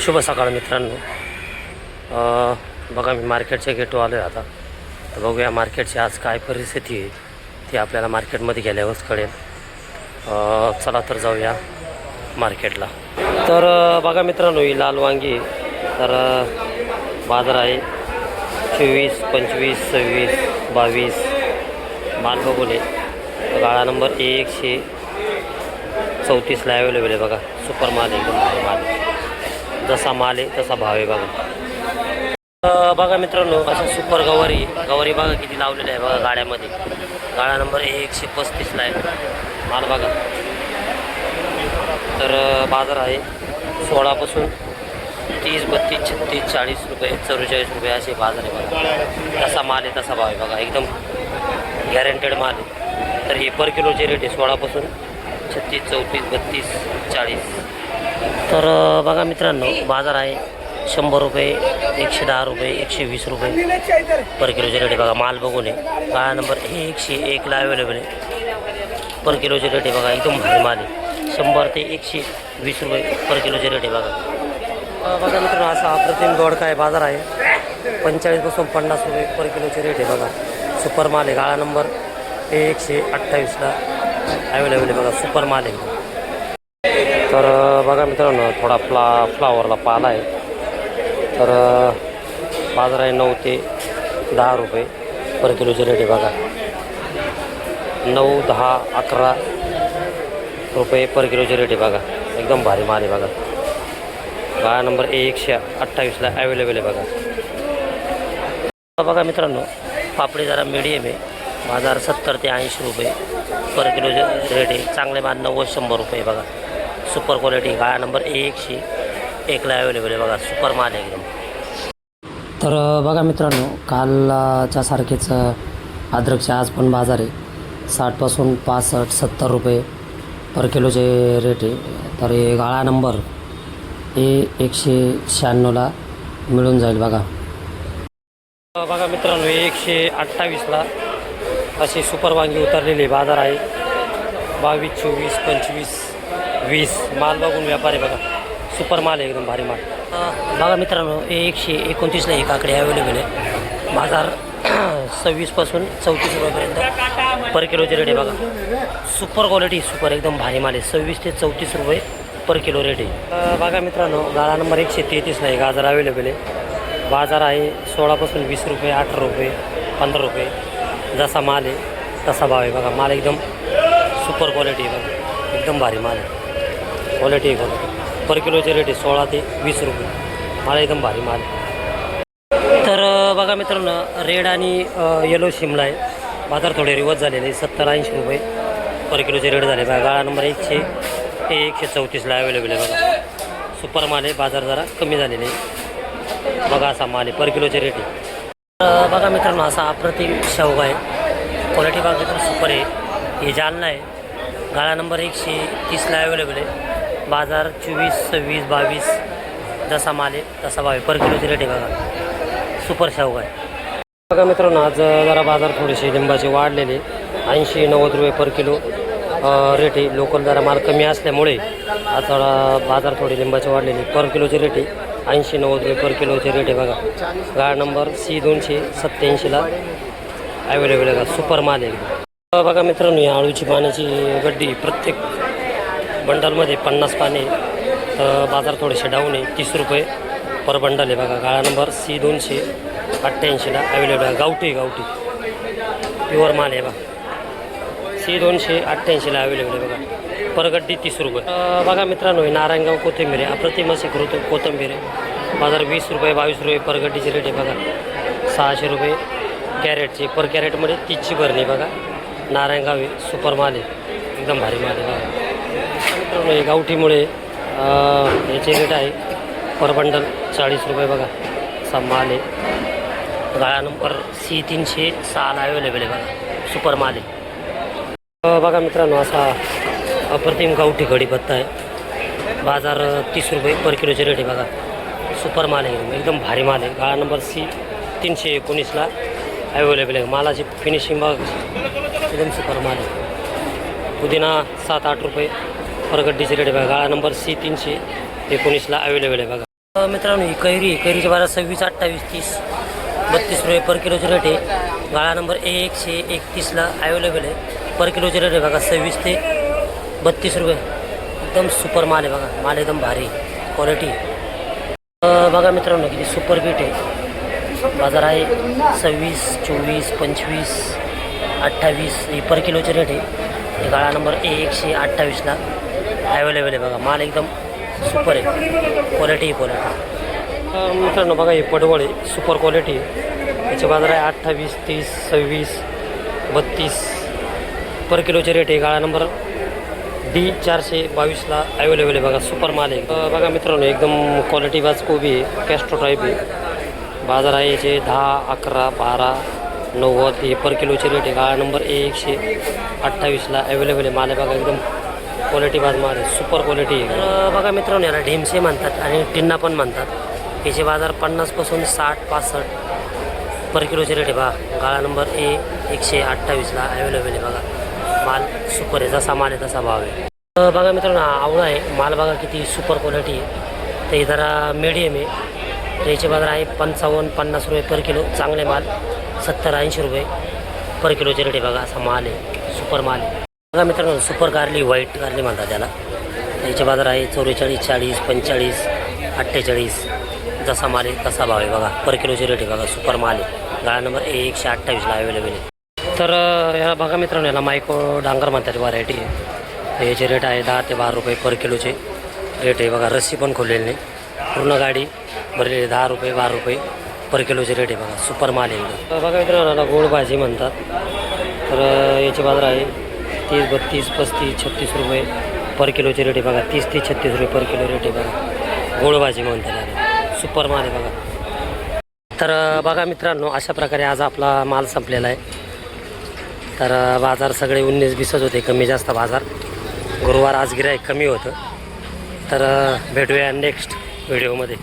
शुभ सकाळ मित्रांनो. बघा मी मार्केटच्या गेटवर आलो आहे आता. तर बघूया मार्केटची आज काय परिस्थिती आहे ती आपल्याला मार्केटमध्ये गेल्यावरच कळेल. चला तर जाऊया मार्केटला. तर बघा मित्रांनो, ही लाल वांगी तर बाजार आहे 24, 25, 26, 22 माल बघून आहे. गाळा नंबर 134ला अवेलेबल आहे. बघा सुपर माल आहे, एकदम भारी माल. जसा माल आहे तसा भाव आहे बघा. बघा मित्रांनो, असं सुपर गवारी बघा किती लावलेलं आहे बघा गाड्यामध्ये. गाळा नंबर 135ला आहे माल बघा. तर बाजार आहे 16 पासून 30, 32, 36, 40 रुपये, 44 रुपये असे बाजार आहे बघा. तसा माल आहे तसा भाव आहे बघा, एकदम गॅरंटेड माल आहे. तर हे पर किलोचे रेट आहे 16 पासून 36, 34, 32, 40. तर बघा मित्रांनो, बाजार आहे 100 रुपये, 110 रुपये, 120 रुपये पर किलोचे रेट आहे बघा. माल बघून आहे. गाळा नंबर 101ला अवेलेबल आहे. पर किलोचे रेट आहे बघा, एकदम भारी माल आहे. 100 ते 120 रुपये पर किलोचे रेट आहे बघा. बघा मित्रांनो, असा अप्रतिम दोडका आहे बाजार आहे 45 पासून 50 रुपये पर किलोचे रेट आहे बघा. सुपर माल आहे. गाळा नंबर 128ला अवेलेबल आहे बघा. सुपर माल आहे. तर बघा मित्रांनो, थोडा फ्लावरला पाला आहे. तर बाजार आहे 9 ते 10 रुपये पर किलोचे रेट आहे बघा. 9, 10, 11 रुपये पर किलोचे रेट आहे बघा. एकदम भारी माल आहे बघा. गाळा नंबर 128ला अवेलेबल आहे बघा. बघा मित्रांनो, पापडी जरा मीडियम आहे. बाजार 70 ते 80 रुपये पर किलोचे रेट आहे. चांगले माल 90-100 रुपये बघा. Super quality. गाळा नंबर 101ला अवेलेबल आहे बघा. सुपर माल आहे एकदम. तर बघा मित्रांनो, कालच्या सारखेच अद्रकचे आज पण बाजार आहे 60 पासून 65, 70 रुपये पर किलोचे रेट आहे. तर हे गाळा नंबर 196ला मिळून जाईल बघा. बघा मित्रांनो, 128ला अशी सुपर वांगी उतरलेली. बाजार आहे 22, 24, 25, 20 माल बघून व्यापारी बघा. सुपर माल आहे एकदम भारी माल. बघा मित्रांनो, 129ला एक आकडे अवेलेबल आहे. बाजार 26 पासून 34 रुपयापर्यंत पर किलोचे रेट आहे बघा. सुपर क्वालिटी, सुपर एकदम भारी माल आहे. 26 ते 34 रुपये पर किलो रेट आहे. बघा मित्रांनो, गाळा नंबर 133ला आहे गाजर अवेलेबल आहे. बाजार आहे 16 पासून 20 रुपये, 18 रुपये, 15 रुपये. जसा माल आहे तसा भाव आहे बघा. माल एकदम सुपर क्वालिटी आहे बघा. एकदम भारी माल आहे. क्वालिटी आहे बघा. पर किलोचे रेट आहे 16 ते 20 रुपये. माल एकदम भारी माल आहे. तर बघा मित्रांनो, रेड आणि येलो शिमला आहे. बाजार थोडे रिवर्स झालेले आहे. 70-80 रुपये पर किलोचे रेट झाले बघा. गाळा नंबर 134ला अवेलेबल आहे बघा. सुपर माल आहे. बाजार जरा कमी झालेले आहे बघा. असा माल आहे. पर किलोचे रेट आहे. बघा मित्रांनो, असा अप्रतिम शेवगा आहे. क्वालिटी बघा तर सुपर आहे. हे जालना आहे. गाळा नंबर 130ला अवेलेबल आहे. बाजार 24, 26, 22 जसा माल आहे तसा भाव आहे. पर किलोचे रेट आहे बघा. सुपर शेवगा आहे. बघा मित्रांनो, आज जरा बाजार थोडेसे लिंबाचे वाढलेले 80-90 रुपये पर किलो रेट आहे. लोकल जरा माल कमी असल्यामुळे आज थोडा बाजार थोडे लिंबाचे वाढलेले. पर किलोचे रेट आहे 80-90 रुपये पर किलोचे रेट आहे बघा. गाळा नंबर C287ला अवेलेबल आहे. सुपर माल आहे. बघा मित्रांनो, या आळूची पाण्याची गड्डी प्रत्येक बंडलमध्ये 50 पाने. बाजार थोडेसे डाऊन आहे. 30 रुपये पर बंडल आहे बघा. गाळा नंबर C288ला अवेलेबल आहे. गावठी प्युअर माल आहे बघा. C288ला अवेलेबल आहे बघा. पर गड्डी 30 रुपये. बघा मित्रांनो, नारायणगाव कोथिंबीर आहे. अप्रतिम अशी कोथिंबीर आहे. बाजार 20 रुपये, 22 रुपये पर गड्डीचे रेट आहे बघा. 600 रुपये कॅरेटचे. पर कॅरेटमध्ये 30ची भरणी बघा. नारायणगाव आहे. सुपर माल आहे. एकदम भारी माल आहे बघा. मित्रांनो, हे गावठीमुळे याचे रेट आहे पर बंडल 40 रुपये बघा. असा माल आहे. गाळा नंबर C306ला अवेलेबल आहे बघा. सुपर माल आहे. बघा मित्रांनो, असा अप्रतिम गावठी कढीपत्ता आहे. बाजार 30 रुपये पर किलोचे रेट आहे बघा. सुपर माल आहे. एकदम भारी माल आहे. गाळा नंबर C319ला अवेलेबल आहे. मालाची फिनिशिंग बघा एकदम सुपर माल आहे. पुदिना 7-8 रुपये पर गड्डीचे रेट आहे बघा. गाळा नंबर C319ला अवेलेबल आहे बघा. मित्रांनो ही कैरीचे बाजार 26, 28, 30, 32 रुपये पर किलोचे रेट आहे. गाळा नंबर 131ला अवेलेबल आहे. पर किलोचे रेट आहे बघा 26 ते 32 रुपये. एकदम सुपर माल आहे बघा. माल एकदम भारी क्वालिटी. बघा मित्रांनो किती सुपर बीट आहे. बाजार आहे 26, 24, 25, 28 ही पर किलोचे रेट आहे. हे गाळा नंबर 128ला अवेलेबल आहे बघा. माल एकदम सुपर आहे. क्वालिटी मित्रांनो बघा हे पडवळ आहे. सुपर क्वालिटी आहे. याचे बाजार आहे 28, 30, 26, 32 पर किलोचे रेट आहे. गाळा नंबर D422ला अवेलेबल आहे बघा. सुपर माल आहे. बघा मित्रांनो एकदम क्वालिटी बाज कोबी आहे. कॅस्ट्रो टाईप आहे. बाजार आहे याचे 10, 11, 12, 90 हे पर किलोचे रेट आहे. गाळा नंबर 128ला अवेलेबल आहे. माल आहे बघा एकदम क्वालिटी बाज माल आहे. सुपर क्वालिटी आहे. तर बघा मित्रांनो याला ढेमसे म्हणतात आणि टिन्ना पण म्हणतात. याचे बाजार 50पासून 60, 65 पर किलोचे रेट आहे बघा. गाळा नंबर 128ला अवेलेबल आहे बघा. माल सुपर आहे. जसा माल आहे तसा भाव आहे. बघा मित्रांनो आवळा आहे. माल बघा किती सुपर क्वालिटी आहे. तर हे जरा मीडियम आहे. तर याचे बाजार आहे 55, 50 रुपये पर किलो. चांगले माल 70, 80 रुपये पर किलोचे रेट आहे बघा. असा माल आहे. सुपर माल आहे. बघा मित्रांनो सुपर कारली, व्हाईट कारली म्हणतात त्याला. याचे बाजार आहे 44, 40, 45, 48 जसा माल आहे तसा भाव आहे बघा. पर किलोचे रेट आहे बघा. सुपर माल आहे. गाळा नंबर 128ला अवेलेबल आहे. तर याला बघा मित्रांनो याला मायको डांगर म्हणतात व्हरायटी आहे. तर याचे रेट आहे 10 ते 12 रुपये पर किलोचे रेट आहे बघा. रस्सी पण खोललेली नाही. पूर्ण गाडी भरलेली 10 रुपये 12 रुपये पर किलोचे रेट आहे बघा. सुपर माल आहे एकदम. बघा मित्रांनो याला गोड भाजी म्हणतात. तर याचे बाजार आहे 30, 32, 35, 36 रुपये पर किलोचे रेट आहे बघा. 30 ते 36 रुपये पर किलो रेट आहे बघा. गोड भाजी म्हणतात याला. सुपर माल आहे बघा. तर बघा मित्रांनो अशा प्रकारे आज आपला माल संपलेला आहे. तर बाजार सगळे 19-20च होते. कमी जास्त बाजार. गुरुवार आज गिऱ्हाईक कमी होतं. तर भेटूया नेक्स्ट व्हिडिओमध्ये.